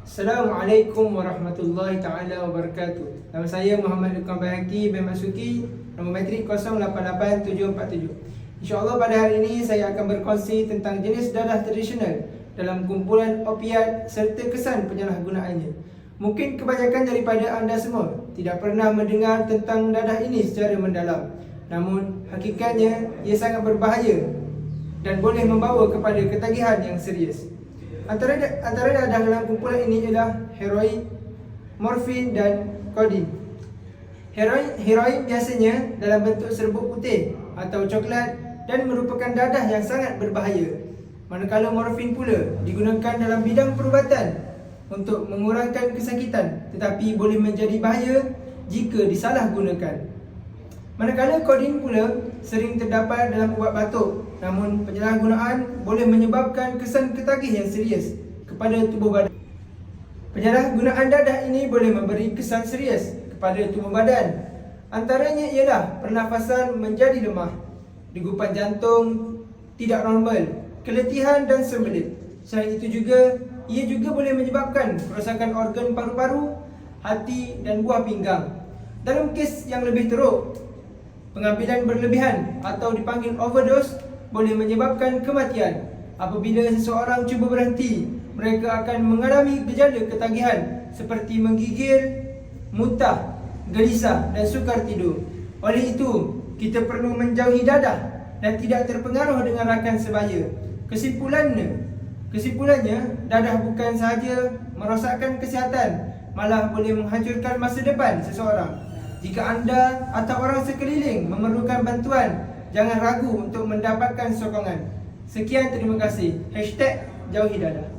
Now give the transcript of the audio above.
Assalamualaikum warahmatullahi taala wabarakatuh. Nama saya Muhammad Lukman Bayhaqi bin Masuki, nombor matrik 088747. InsyaAllah pada hari ini saya akan berkongsi tentang jenis dadah tradisional dalam kumpulan opiat serta kesan penyalahgunaannya. Mungkin kebanyakan daripada anda semua tidak pernah mendengar tentang dadah ini secara mendalam. Namun hakikatnya ia sangat berbahaya dan boleh membawa kepada ketagihan yang serius. Antara dadah dalam kumpulan ini ialah heroin, morfin dan kodin. Heroin biasanya dalam bentuk serbuk putih atau coklat dan merupakan dadah yang sangat berbahaya. Manakala morfin pula digunakan dalam bidang perubatan untuk mengurangkan kesakitan, tetapi boleh menjadi bahaya jika disalahgunakan. Manakala kodin pula sering terdapat dalam ubat batuk, namun penyalahgunaan boleh menyebabkan kesan ketagih yang serius kepada tubuh badan. Penyalahgunaan dadah ini boleh memberi kesan serius kepada tubuh badan. Antaranya ialah pernafasan menjadi lemah, degupan jantung tidak normal, keletihan dan sembelit. Selain itu juga, ia juga boleh menyebabkan kerosakan organ paru-paru, hati dan buah pinggang. Dalam kes yang lebih teruk, pengambilan berlebihan atau dipanggil overdose boleh menyebabkan kematian. Apabila seseorang cuba berhenti, mereka akan mengalami gejala ketagihan seperti menggigil, muntah, gelisah dan sukar tidur. Oleh itu, kita perlu menjauhi dadah dan tidak terpengaruh dengan rakan sebaya. Kesimpulannya, dadah bukan sahaja merosakkan kesihatan, malah boleh menghancurkan masa depan seseorang. Jika anda atau orang sekeliling memerlukan bantuan, jangan ragu untuk mendapatkan sokongan. Sekian, terima kasih. #jauhi dadah.